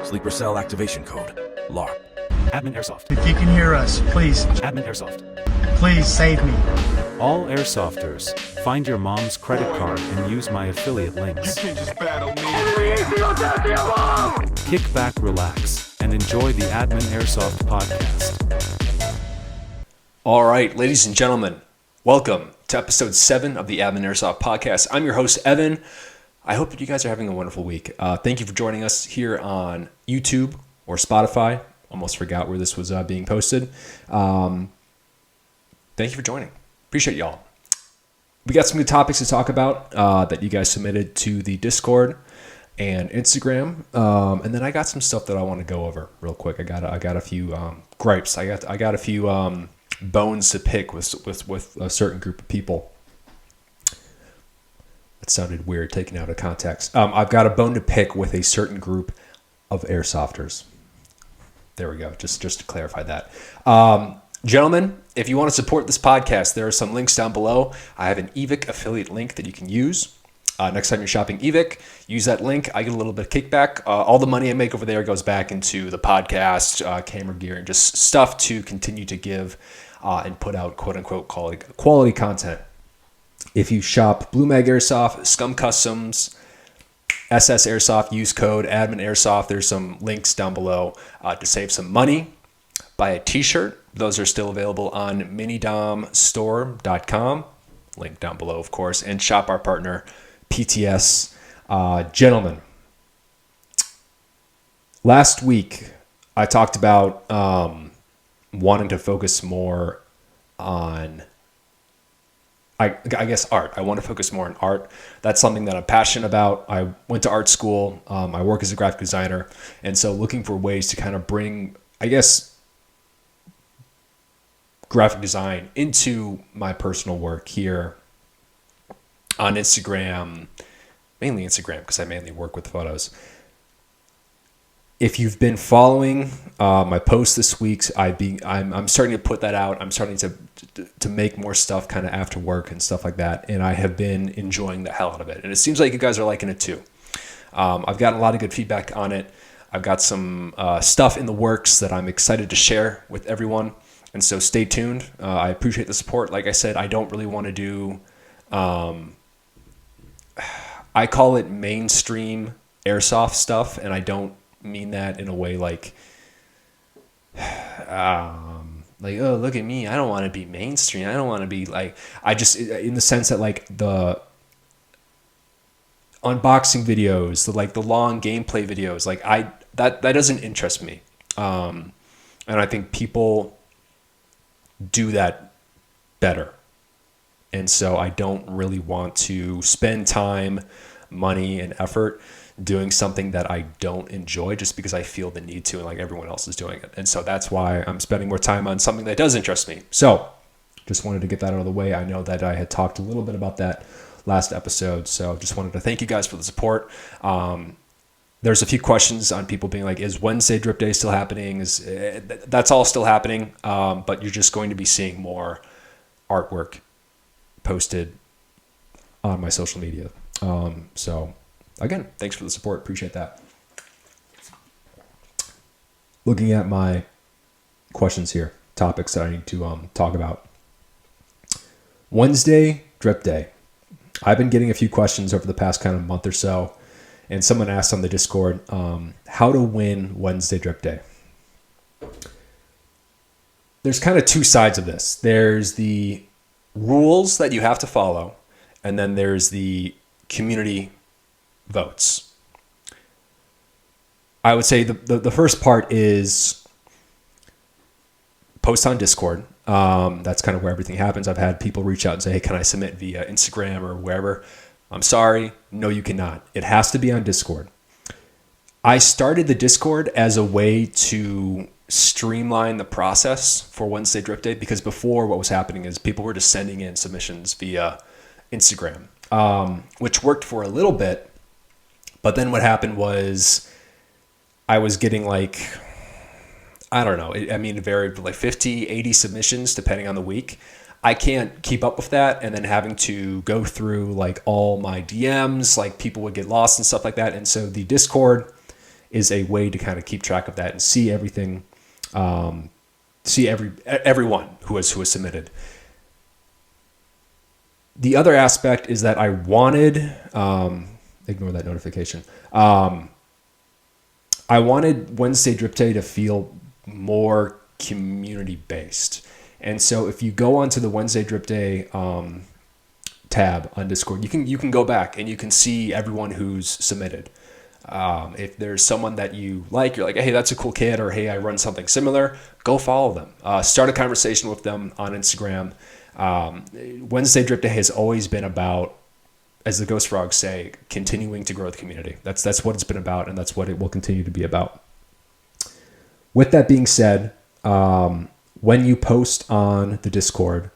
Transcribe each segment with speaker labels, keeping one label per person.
Speaker 1: Sleeper cell activation code. LARP.
Speaker 2: Admin Airsoft.
Speaker 3: If you can hear us, please,
Speaker 2: Admin Airsoft.
Speaker 3: please save me.
Speaker 2: All Airsofters, find your mom's credit card and use my affiliate links.
Speaker 4: Can't just battle me.
Speaker 2: Kick back, relax, and enjoy the Admin Airsoft podcast.
Speaker 5: All right, ladies and gentlemen, welcome to episode 7 of the Admin Airsoft podcast. I'm your host, Evan. I hope that you guys are having a wonderful week. Thank you for joining us here on YouTube or Spotify. Almost forgot where this was being posted. Thank you for joining. Appreciate y'all. We got some good topics to talk about that you guys submitted to the Discord and Instagram, and then I got some stuff that I want to go over real quick. I got a few gripes. I got a few bones to pick with a certain group of people. It sounded weird taken out of context. I've got a bone to pick with a certain group of airsofters. There we go. Just to clarify that. Gentlemen, if you want to support this podcast, there are some links down below. I have an EVIC affiliate link that you can use. Next time you're shopping EVIC, use that link. I get a little bit of kickback. All the money I make over there goes back into the podcast, camera gear, and just stuff to continue to give and put out quote-unquote quality content. If you shop Blue Mag Airsoft, Scum Customs, SS Airsoft, use code Admin Airsoft. There's some links down below to save some money. Buy a t-shirt. Those are still available on minidomstore.com. Link down below, of course. And shop our partner, PTS. Gentlemen, last week I talked about wanting to focus more on I guess art. I want to focus more on art. That's something that I'm passionate about. I went to art school. I work as a graphic designer. And so looking for ways to kind of bring, I guess, graphic design into my personal work here on Instagram, mainly Instagram because I mainly work with photos. If you've been following my posts this week, I'm starting to put that out. I'm starting to make more stuff kind of after work and stuff like that, and I have been enjoying the hell out of it. And it seems like you guys are liking it too. I've gotten a lot of good feedback on it. I've got some stuff in the works that I'm excited to share with everyone, and so stay tuned. I appreciate the support. Like I said, I don't really want to do. I call it mainstream airsoft stuff, and I don't mean that in a way like oh, look at me, I don't want to be mainstream, I don't want to be like, I just, in the sense that like the unboxing videos, the long gameplay videos, like that doesn't interest me, and I think people do that better, and so I don't really want to spend time, money, and effort doing something that I don't enjoy just because I feel the need to and like everyone else is doing it. And so that's why I'm spending more time on something that does interest me. So just wanted to get that out of the way. I know that I had talked a little bit about that last episode. So just wanted to thank you guys for the support. There's a few questions on people being like, is Wednesday Drip Day still happening? That's all still happening. But you're just going to be seeing more artwork posted on my social media. So again, thanks for the support. Appreciate that. Looking at my questions here, topics that I need to talk about. Wednesday Drip Day. I've been getting a few questions over the past kind of month or so, and someone asked on the Discord how to win Wednesday Drip Day. There's kind of two sides of this. There's the rules that you have to follow, and then there's the community votes. I would say the first part is post on Discord. That's kind of where everything happens. I've had people reach out and say, hey, can I submit via Instagram or wherever? I'm sorry. No, you cannot. It has to be on Discord. I started the Discord as a way to streamline the process for Wednesday Drip Day, because before what was happening is people were just sending in submissions via Instagram, which worked for a little bit. But then what happened was I was getting like, I don't know. It varied like 50, 80 submissions depending on the week. I can't keep up with that, and then having to go through like all my DMs, like people would get lost and stuff like that. And so the Discord is a way to kind of keep track of that and see everything, see everyone who has submitted. The other aspect is that I wanted, ignore that notification. I wanted Wednesday Drip Day to feel more community based. And so if you go onto the Wednesday Drip Day tab on Discord, you can go back and you can see everyone who's submitted. If there's someone that you like, you're like, hey, that's a cool kid, or hey, I run something similar, go follow them. Start a conversation with them on Instagram. Wednesday Drip Day has always been about, as the Ghost Frogs say, continuing to grow the community. That's what it's been about, and that's what it will continue to be about. With that being said, when you post on the Discord,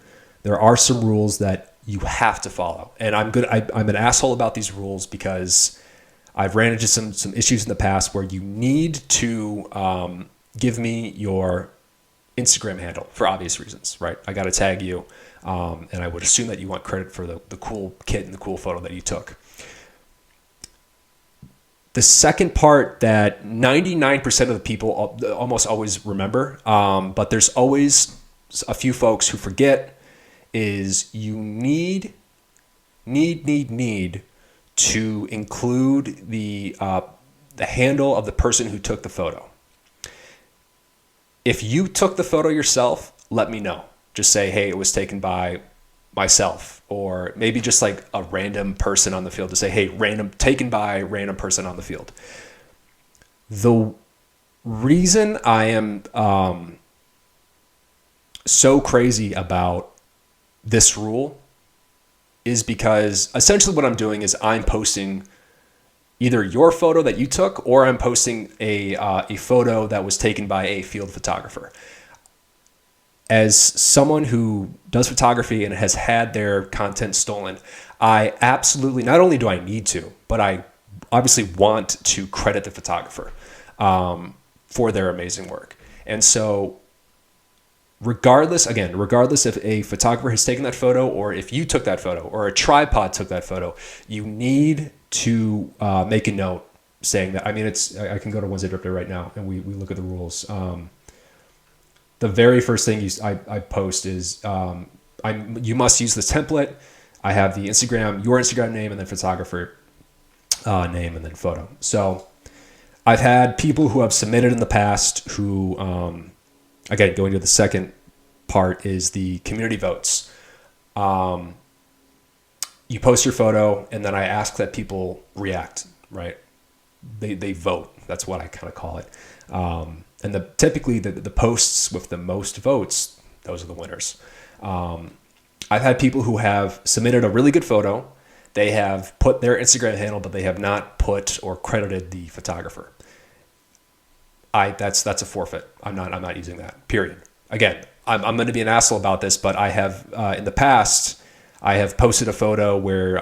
Speaker 5: there are some rules that you have to follow. And I'm an asshole about these rules because I've ran into some issues in the past where you need to give me your Instagram handle for obvious reasons, right? I got to tag you, and I would assume that you want credit for the cool kit and the cool photo that you took. The second part that 99% of the people almost always remember, but there's always a few folks who forget, is you need to include the handle of the person who took the photo. If you took the photo yourself, let me know. Just say, hey, it was taken by myself, or maybe just like a random person on the field to say, hey, taken by random person on the field. The reason I am so crazy about this rule is because essentially what I'm doing is I'm posting either your photo that you took, or I'm posting a photo that was taken by a field photographer. As someone who does photography and has had their content stolen, I absolutely, not only do I need to, but I obviously want to credit the photographer for their amazing work. And so regardless if a photographer has taken that photo, or if you took that photo, or a tripod took that photo, you need to make a note saying that. I mean, I can go to Wednesday Drip Day right now and we look at the rules. The very first thing I post is you must use this template. I have the your Instagram name, and then photographer name, and then photo. So I've had people who have submitted in the past who, again, going to the second part is the community votes. You post your photo, and then I ask that people react, right? They vote. That's what I kind of call it. And typically the posts with the most votes, those are the winners. I've had people who have submitted a really good photo. They have put their Instagram handle, but they have not put or credited the photographer. That's a forfeit. I'm not using that, period. Again, I'm going to be an asshole about this, but I have, in the past, I have posted a photo where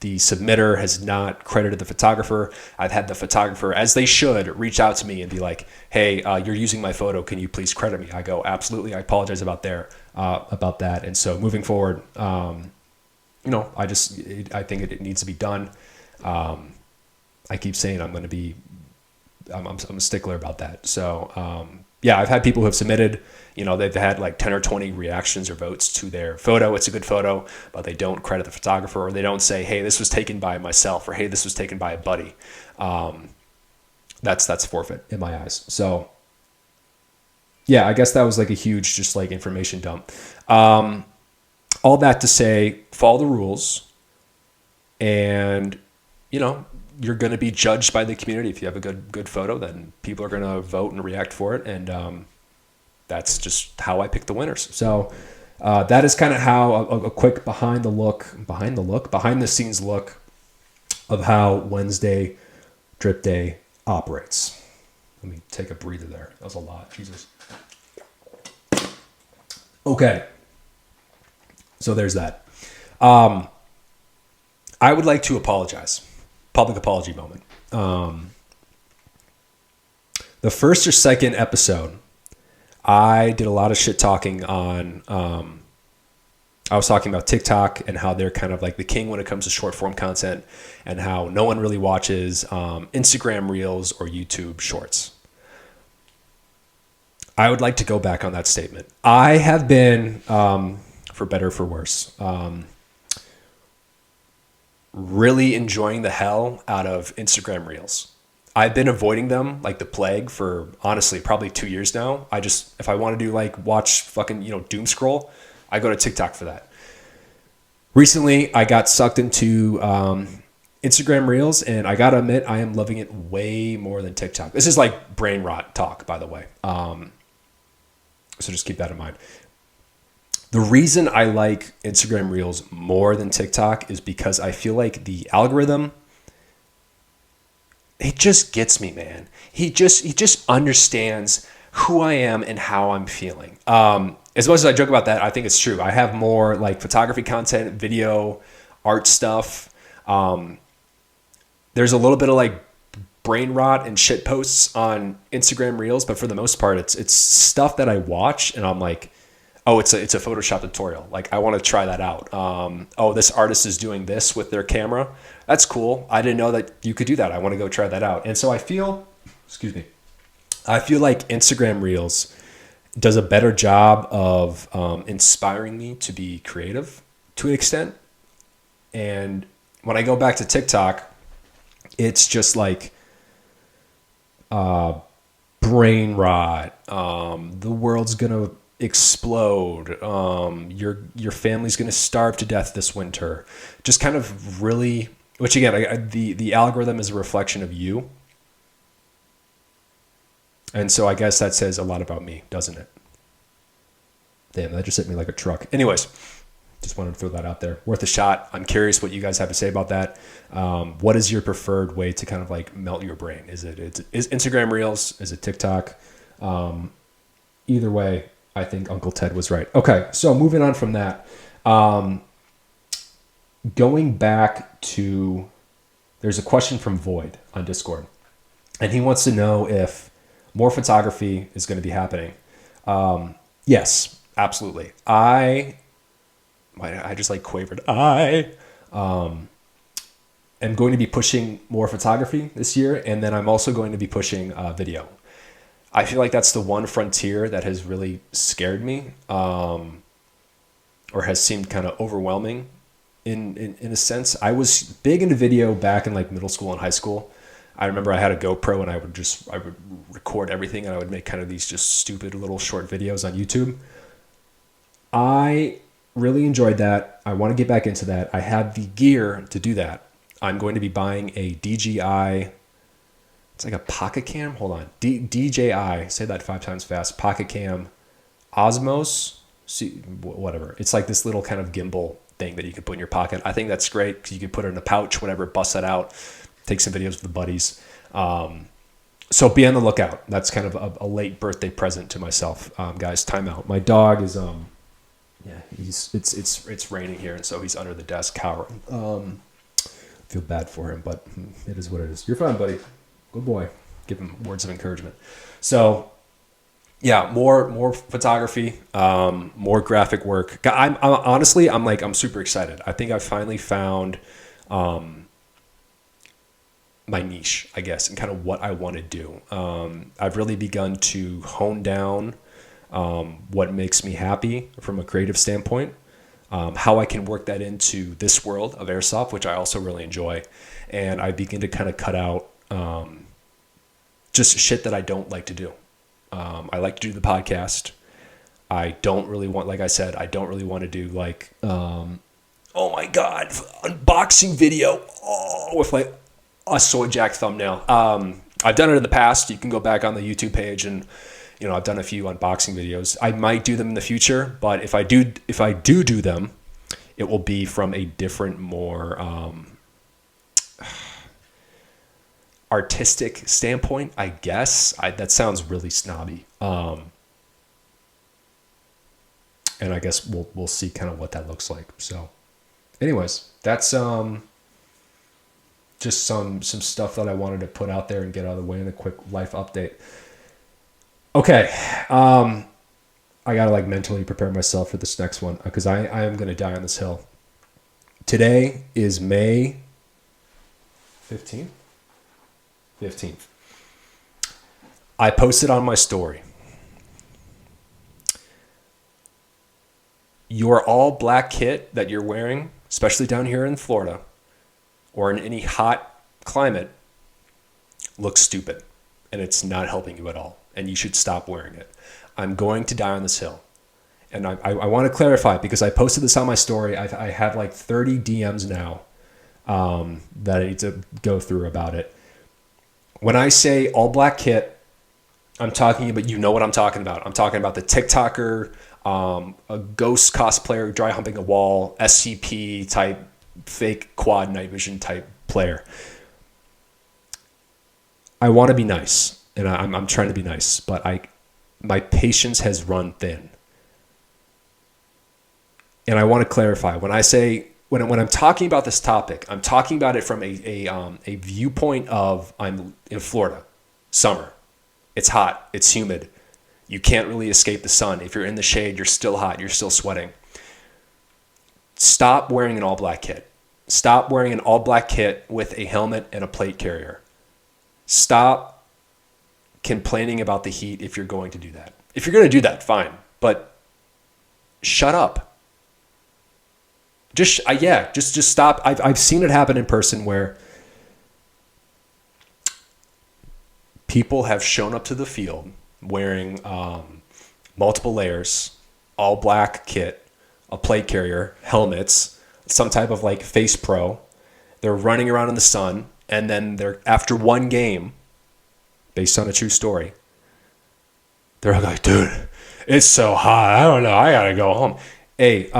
Speaker 5: the submitter has not credited the photographer. I've had the photographer, as they should, reach out to me and be like, hey, you're using my photo. Can you please credit me? I go, absolutely. I apologize about that. And so moving forward, I think it needs to be done. I keep saying I'm a stickler about that. So, I've had people who have submitted, they've had like 10 or 20 reactions or votes to their photo. It's a good photo, but they don't credit the photographer, or they don't say, hey, this was taken by myself, or hey, this was taken by a buddy. That's forfeit in my eyes. So I guess that was like a huge, just like information dump. All that to say, follow the rules, and, you're going to be judged by the community. If you have a good photo, then people are going to vote and react for it. And that's just how I pick the winners. So that is kind of how a quick behind the scenes look of how Wednesday Drip Day operates. Let me take a breather there. That was a lot. Jesus. Okay. So there's that. I would like to apologize. Public apology moment. The first or second episode, I did a lot of shit talking on I was talking about TikTok and how they're kind of like the king when it comes to short form content, and how no one really watches Instagram Reels or YouTube Shorts. I would like to go back on that statement. I have been, for better or for worse, really enjoying the hell out of Instagram Reels. I've been avoiding them like the plague for honestly probably 2 years now. If I want to do like watch fucking, doom scroll, I go to TikTok for that. Recently, I got sucked into Instagram Reels, and I gotta admit, I am loving it way more than TikTok. This is like brain rot talk, by the way. So just keep that in mind. The reason I like Instagram Reels more than TikTok is because I feel like the algorithm, it just gets me, man. He just understands who I am and how I'm feeling. As much as I joke about that, I think it's true. I have more like photography content, video, art stuff. There's a little bit of like brain rot and shit posts on Instagram Reels, but for the most part, it's stuff that I watch and I'm like, oh, it's a Photoshop tutorial. Like, I want to try that out. Oh, this artist is doing this with their camera. That's cool. I didn't know that you could do that. I want to go try that out. And so I feel like Instagram Reels does a better job of inspiring me to be creative to an extent. And when I go back to TikTok, it's just like brain rot. The world's gonna explode. Your family's gonna starve to death this winter. Just kind of really, which again, the algorithm is a reflection of you. And so I guess that says a lot about me, doesn't it? Damn, that just hit me like a truck. Anyways, just wanted to throw that out there. Worth a shot. I'm curious what you guys have to say about that. What is your preferred way to kind of like melt your brain? Is Instagram Reels? Is it TikTok? Either way, I think Uncle Ted was right. Okay, so moving on from that. Going back to, there's a question from Void on Discord. And he wants to know if more photography is going to be happening. Yes, absolutely. I just like quavered. I am going to be pushing more photography this year, and then I'm also going to be pushing video. I feel like that's the one frontier that has really scared me, or has seemed kind of overwhelming in a sense. I was big into video back in like middle school and high school. I remember I had a GoPro and I would record everything, and I would make kind of these just stupid little short videos on YouTube. I really enjoyed that. I want to get back into that. I have the gear to do that. I'm going to be buying a DJI. It's like a pocket cam. Hold on. DJI. Say that 5 times fast. Pocket cam. Osmos. Whatever. It's like this little kind of gimbal thing that you can put in your pocket. I think that's great because you can put it in a pouch, whatever, bust that out, take some videos with the buddies. So be on the lookout. That's kind of a late birthday present to myself. Guys, time out. My dog is it's raining here, and so he's under the desk cowering. Feel bad for him, but it is what it is. You're fine, buddy. Good boy. Give him words of encouragement. So yeah, more photography, more graphic work. I'm honestly super excited. I think I finally found my niche, I guess, and kind of what I want to do. I've really begun to hone down what makes me happy from a creative standpoint, how I can work that into this world of Airsoft, which I also really enjoy. And I begin to kind of cut out just shit that I don't like to do. I like to do the podcast. I don't really want, like I said, I don't really want to do like, oh my God, unboxing video with like a soy jack thumbnail. I've done it in the past. You can go back on the YouTube page and, I've done a few unboxing videos. I might do them in the future, but if I do them, it will be from a different, more artistic standpoint, I guess. That sounds really snobby. And I guess we'll see kind of what that looks like. So anyways, that's just some stuff that I wanted to put out there and get out of the way in a quick life update. Okay. I gotta like mentally prepare myself for this next one because I am gonna die on this hill. Today is May 15th. 15th. I posted on my story. Your all black kit that you're wearing, especially down here in Florida or in any hot climate, looks stupid and it's not helping you at all. And you should stop wearing it. I'm going to die on this hill. And I want to clarify because I posted this on my story. I have like 30 DMs now that I need to go through about it. When I say all black kit, I'm talking about, you know what I'm talking about. I'm talking about the TikToker, a ghost cosplayer dry humping a wall, SCP type, fake quad night vision type player. I want to be nice, and I'm trying to be nice, but my patience has run thin. And I want to clarify, when I say, when I'm talking about this topic, I'm talking about it from a viewpoint of, I'm in Florida, summer. It's hot, it's humid. You can't really escape the sun. If you're in the shade, you're still hot, you're still sweating. Stop wearing an all black kit. Stop wearing an all black kit with a helmet and a plate carrier. Stop complaining about the heat if you're going to do that. If you're going to do that, fine, but shut up. Just stop. I've seen it happen in person where people have shown up to the field wearing multiple layers, all black kit, a plate carrier, helmets, some type of like face pro. They're running around in the sun, and then they're after one game, based on a true story, they're like, dude, it's so hot. I don't know. I gotta go home. Hey,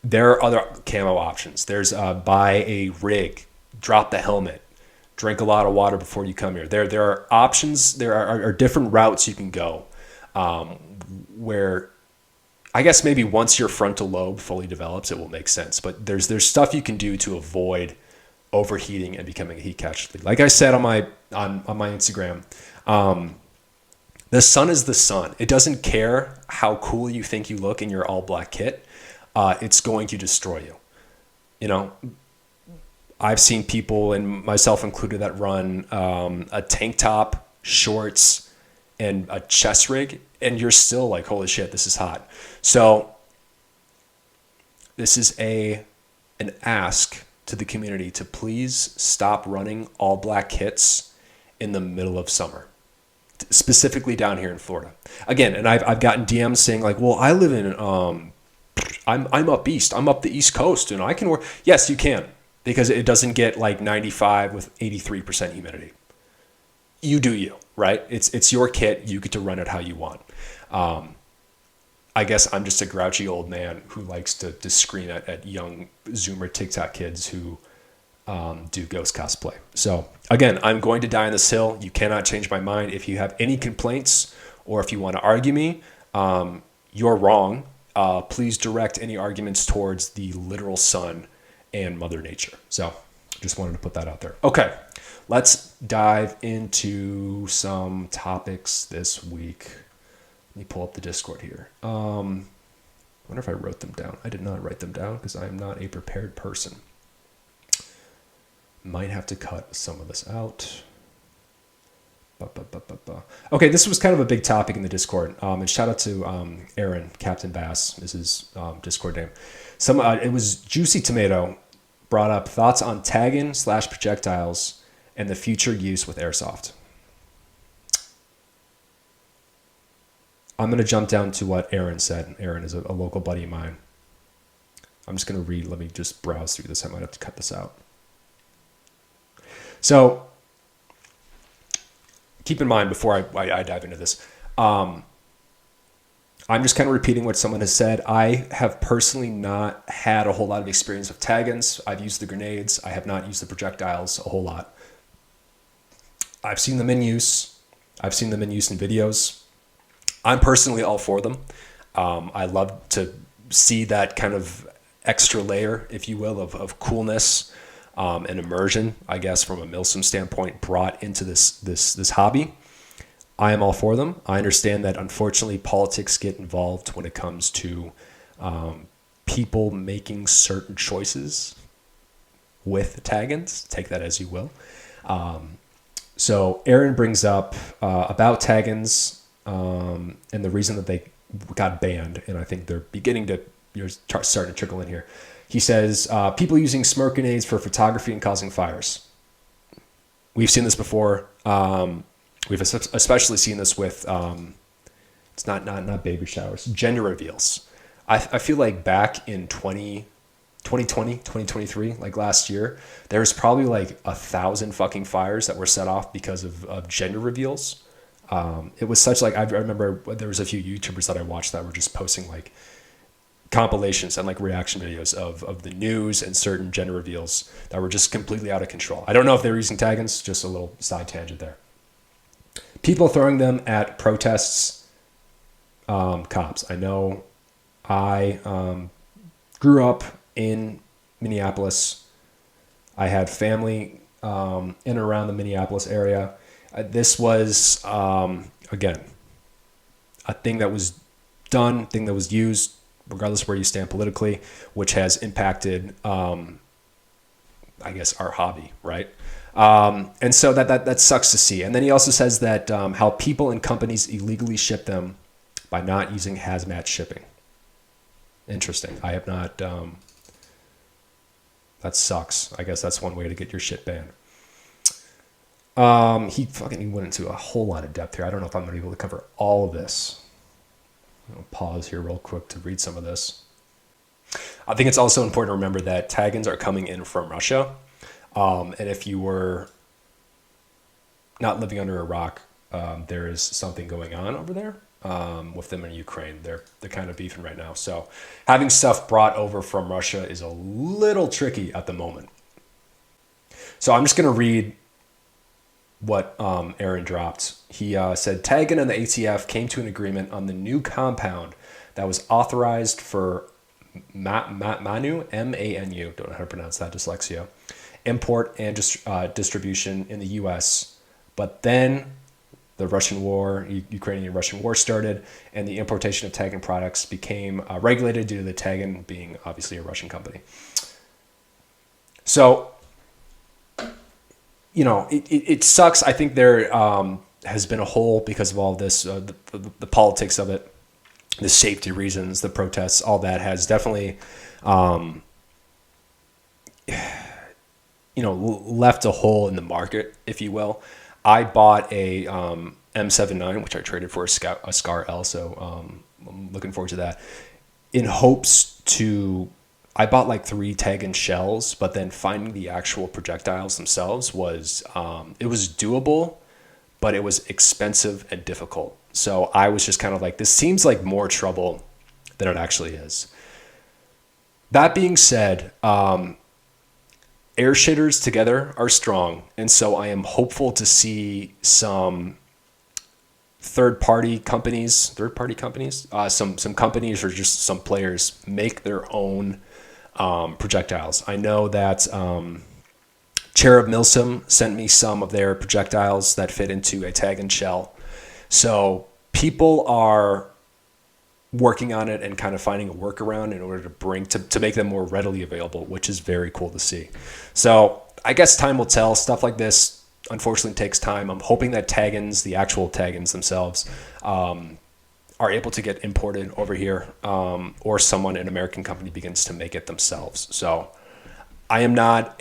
Speaker 5: there are other camo options. There's buy a rig, drop the helmet, drink a lot of water before you come here. There are options. There are different routes you can go where I guess maybe once your frontal lobe fully develops, it will make sense. But there's stuff you can do to avoid overheating and becoming a heat catcher. Like I said on my Instagram, the sun is the sun. It doesn't care how cool you think you look in your all black kit. It's going to destroy you. You know, I've seen people, and myself included, that run a tank top, shorts, and a chest rig, and you're still like, holy shit, this is hot. So this is an ask to the community to please stop running all black kits in the middle of summer, specifically down here in Florida. Again, and I've gotten DMs saying like, well, I live in I'm up east. I'm up the East Coast, and I can work. Yes, you can, because it doesn't get like 95 with 83% humidity. You do you, right? It's your kit. You get to run it how you want. I guess I'm just a grouchy old man who likes to scream at young Zoomer TikTok kids who do ghost cosplay. So again, I'm going to die on this hill. You cannot change my mind. If you have any complaints or if you want to argue me, you're wrong. Please direct any arguments towards the literal sun and Mother Nature. So just wanted to put that out there. Okay, let's dive into some topics this week. Let me pull up the Discord here. I wonder if I wrote them down. I did not write them down because I am not a prepared person. Might have to cut some of this out. Okay, this was kind of a big topic in the Discord. And shout out to Aaron, Captain Bass is his Discord name. It was Juicy Tomato brought up thoughts on tagging / projectiles and the future use with Airsoft. I'm going to jump down to what Aaron said. Aaron is a local buddy of mine. I'm just going to read. Let me just browse through this. I might have to cut this out. So keep in mind before I dive into this, I'm just kind of repeating what someone has said. I have personally not had a whole lot of experience with tag-ins. I've used the grenades. I have not used the projectiles a whole lot. I've seen them in use. I've seen them in use in videos. I'm personally all for them. I love to see that kind of extra layer, if you will, of coolness and immersion, I guess, from a Milsim standpoint, brought into this hobby. I am all for them. I understand that unfortunately politics get involved when it comes to people making certain choices with tag-ins. Take that as you will. So Aaron brings up about tag-ins and the reason that they got banned, and I think they're beginning to starting to trickle in here. He says, people using smoke grenades for photography and causing fires. We've seen this before. We've especially seen this with, it's not baby showers, gender reveals. I feel like back in 2020, 2023, like last year, there was probably like 1,000 fucking fires that were set off because of gender reveals. It was such like, I remember there was a few YouTubers that I watched that were just posting like compilations and like reaction videos of the news and certain gender reveals that were just completely out of control. I don't know if they were using tag-ins, just a little side tangent there. People throwing them at protests, cops. I know I grew up in Minneapolis. I had family in and around the Minneapolis area. This was, again, a thing that was done, thing that was used, regardless of where you stand politically, which has impacted, I guess, our hobby, right? And so that sucks to see. And then he also says that how people and companies illegally ship them by not using hazmat shipping. Interesting. I have not... that sucks. I guess that's one way to get your shit banned. He went into a whole lot of depth here. I don't know if I'm going to be able to cover all of this. I'll pause here real quick to read some of this. I think it's also important to remember that tag-ins are coming in from Russia. And if you were not living under a rock, there is something going on over there with them in Ukraine. They're kind of beefing right now. So having stuff brought over from Russia is a little tricky at the moment. So I'm just going to read what Aaron dropped. He said, Tag-in and the ATF came to an agreement on the new compound that was authorized for MANU, M-A-N-U, don't know how to pronounce that, dyslexia, import and distribution in the U.S. But then the Russian war, Ukrainian-Russian war started, and the importation of Tag-in products became regulated due to the Tag-in being obviously a Russian company. So, you know, it sucks. I think there has been a hole because of all this, the politics of it, the safety reasons, the protests, all that has definitely, left a hole in the market, if you will. I bought a M79, which I traded for a Scar L, so I'm looking forward to that. In hopes to... I bought like 3 Tag-in shells, but then finding the actual projectiles themselves was, it was doable, but it was expensive and difficult. So I was just kind of like, this seems like more trouble than it actually is. That being said, air shitters together are strong. And so I am hopeful to see some third-party companies, some companies or just some players make their own projectiles. I know that Cherub Milsim sent me some of their projectiles that fit into a Tag-in shell. So people are working on it and kind of finding a workaround in order to make them more readily available, which is very cool to see. So I guess time will tell. Stuff like this unfortunately takes time. I'm hoping that Tag-ins, the actual Tag-ins themselves, are able to get imported over here, or someone, an American company, begins to make it themselves. So I am not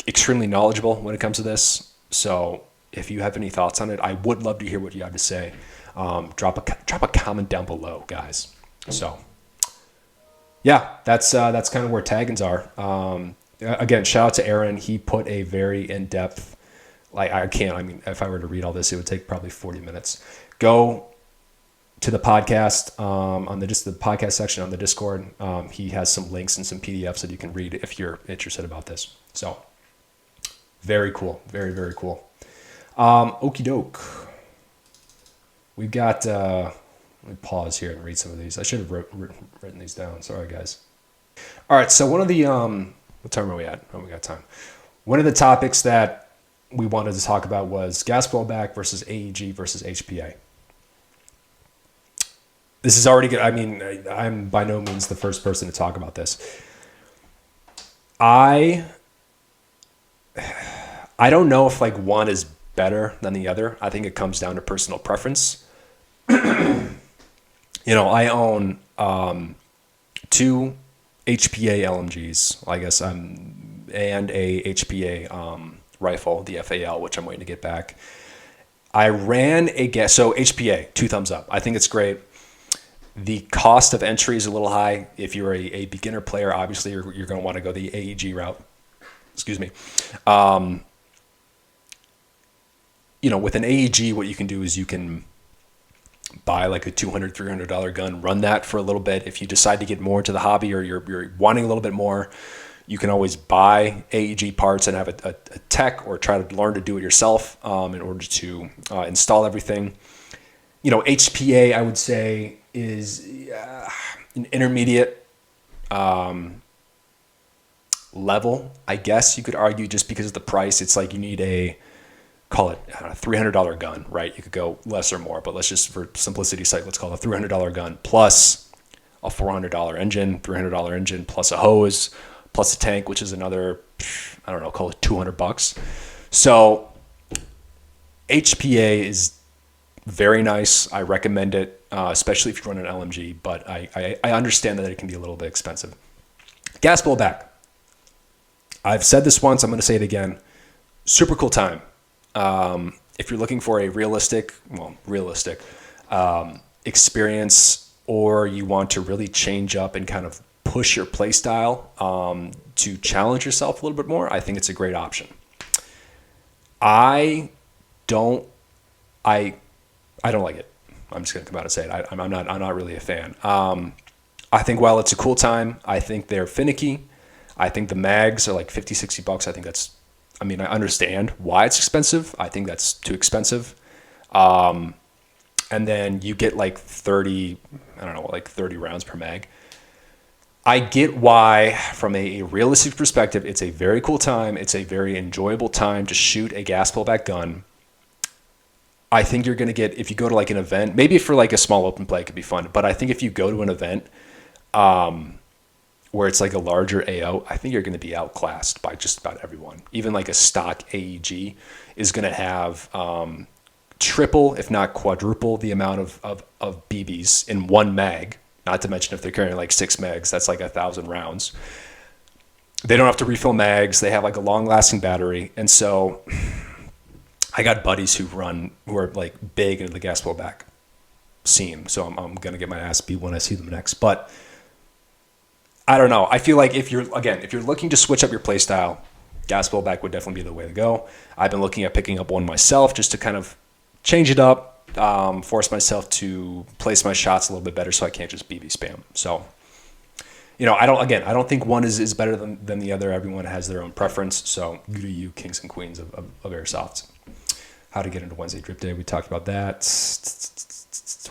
Speaker 5: extremely knowledgeable when it comes to this. So if you have any thoughts on it, I would love to hear what you have to say. Drop a comment down below, guys. So yeah, that's kind of where Tag-ins are. Again, shout out to Aaron. He put a very in-depth, if I were to read all this, it would take probably 40 minutes. Go to the podcast, on the podcast section on the Discord. He has some links and some PDFs that you can read if you're interested about this. So very cool. Very, very cool. Okie doke. We've got, let me pause here and read some of these. I should have written these down. Sorry, guys. All right. So one of the, what time are we at? Oh, we got time. One of the topics that we wanted to talk about was gas blowback versus AEG versus HPA. This is already good. I mean, I'm by no means the first person to talk about this. I don't know if like one is better than the other. I think it comes down to personal preference. I own 2 HPA LMGs, I guess, and a HPA rifle, the FAL, which I'm waiting to get back. I ran so HPA, 2 thumbs up. I think it's great. The cost of entry is a little high. If you're a beginner player, obviously you're going to want to go the AEG route. Excuse me. With an AEG, what you can do is you can buy like a $200, $300 gun, run that for a little bit. If you decide to get more into the hobby or you're wanting a little bit more, you can always buy AEG parts and have a tech or try to learn to do it yourself in order to install everything. HPA, I would say, is an intermediate level, I guess you could argue, just because of the price. It's like you need call it a $300 gun, right? You could go less or more, but let's just, for simplicity's sake, let's call it a $300 gun plus a $400 engine, $300 engine plus a hose, plus a tank, which is another, I don't know, call it $200. So HPA is very nice. I recommend it, especially if you run an LMG, but I understand that it can be a little bit expensive. Gas blowback. I've said this once, I'm going to say it again. Super cool time. If you're looking for a realistic experience, or you want to really change up and kind of push your play style to challenge yourself a little bit more, I think it's a great option. I don't like it. I'm just gonna come out and say it. I'm not really a fan. I think while it's a cool time, I think they're finicky. I think the mags are like $50-$60. I think I understand why it's expensive. I think that's too expensive. And then you get like 30 rounds per mag. I get why, from a realistic perspective, it's a very cool time. It's a very enjoyable time to shoot a gas blowback gun. I think you're going to get, if you go to like an event, maybe for like a small open play, it could be fun. But I think if you go to an event where it's like a larger AO, I think you're going to be outclassed by just about everyone. Even like a stock AEG is going to have triple, if not quadruple, the amount of BBs in one mag. Not to mention if they're carrying like 6 mags, that's like 1,000 rounds. They don't have to refill mags. They have like a long-lasting battery. And so I got buddies who are like big into the gas blowback scene. So I'm going to get my ass beat when I see them next. But I don't know. I feel like if you're looking to switch up your play style, gas blowback would definitely be the way to go. I've been looking at picking up one myself just to kind of change it up. Force myself to place my shots a little bit better so I can't just BB spam. So, I don't think one is better than the other. Everyone has their own preference. So, you do you, kings and queens of Airsoft. How to get into Wednesday Drip Day. We talked about that.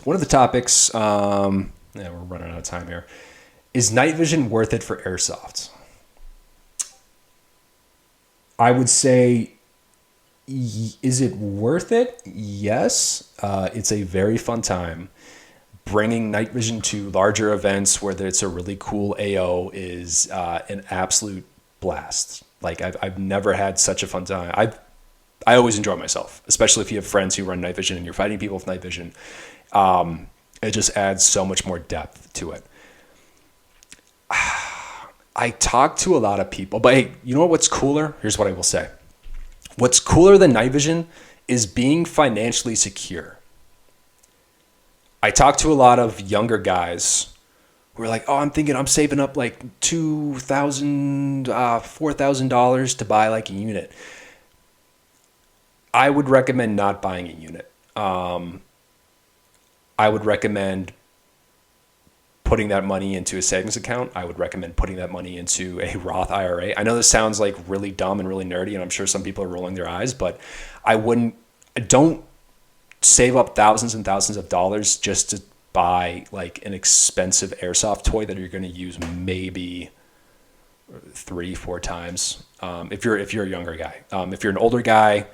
Speaker 5: One of the topics, we're running out of time here. Is night vision worth it for Airsoft? I would say, is it worth it? Yes. It's a very fun time. Bringing night vision to larger events where it's a really cool AO is an absolute blast. Like I've never had such a fun time. I always enjoy myself, especially if you have friends who run night vision and you're fighting people with night vision. It just adds so much more depth to it. I talk to a lot of people, but hey, you know what's cooler? Here's what I will say. What's cooler than night vision is being financially secure. I talk to a lot of younger guys who are like, oh, I'm saving up like $2,000, $4,000 to buy like a unit. I would recommend not buying a unit. I would recommend putting that money into a savings account. I would recommend putting that money into a Roth IRA. I know this sounds like really dumb and really nerdy, and I'm sure some people are rolling their eyes, but don't save up thousands and thousands of dollars just to buy like an expensive airsoft toy that you're going to use maybe 3-4 times. If you're a younger guy, if you're an older guy,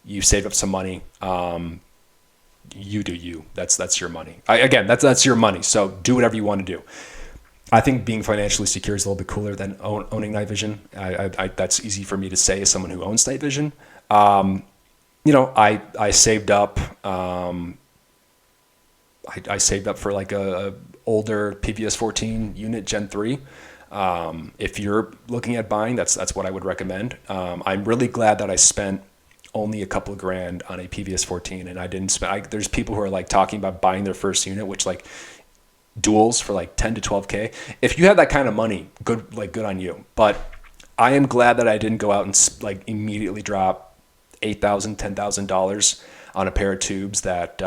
Speaker 5: you saved up some money. You do you. That's your money. Again, that's your money. So do whatever you want to do. I think being financially secure is a little bit cooler than owning night vision. That's easy for me to say as someone who owns night vision. I saved up. I saved up for like a older PVS-14 unit Gen 3. If you're looking at buying, that's what I would recommend. I'm really glad that I spent only a couple of grand on a PVS-14, and I didn't spend. There's people who are like talking about buying their first unit, which like duals for like 10 to 12K. If you have that kind of money, good on you. But I am glad that I didn't go out and like immediately drop $8,000, $10,000 on a pair of tubes that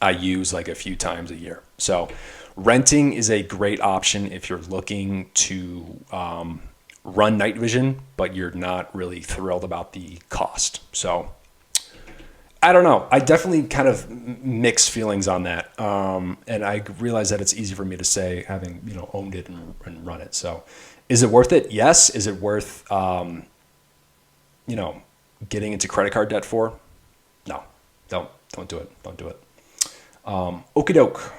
Speaker 5: I use like a few times a year. So renting is a great option if you're looking to run night vision, but you're not really thrilled about the cost. So I don't know. I definitely kind of mixed feelings on that. And I realize that it's easy for me to say, having, owned it and run it. So is it worth it? Yes. Is it worth, getting into credit card debt for? No, don't do it. Don't do it. Okie doke.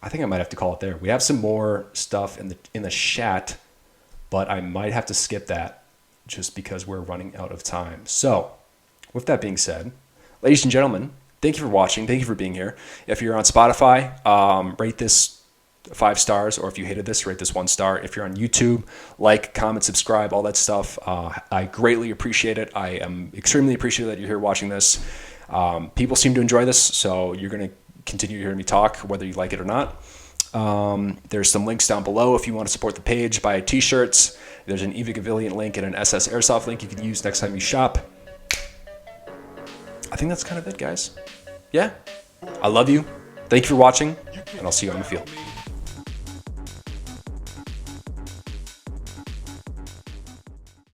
Speaker 5: I think I might have to call it there. We have some more stuff in the chat, but I might have to skip that just because we're running out of time. So with that being said, ladies and gentlemen, thank you for watching. Thank you for being here. If you're on Spotify, rate this 5 stars, or if you hated this, rate this 1 star. If you're on YouTube, like, comment, subscribe, all that stuff. I greatly appreciate it. I am extremely appreciative that you're here watching this. People seem to enjoy this, so you're going to continue hearing me talk, whether you like it or not. There's some links down below if you want to support the page. Buy t-shirts. There's an eVic affiliate link and an SS Airsoft link you can use next time you shop. I think that's kind of it, guys. Yeah. I love you. Thank you for watching, and I'll see you on the field.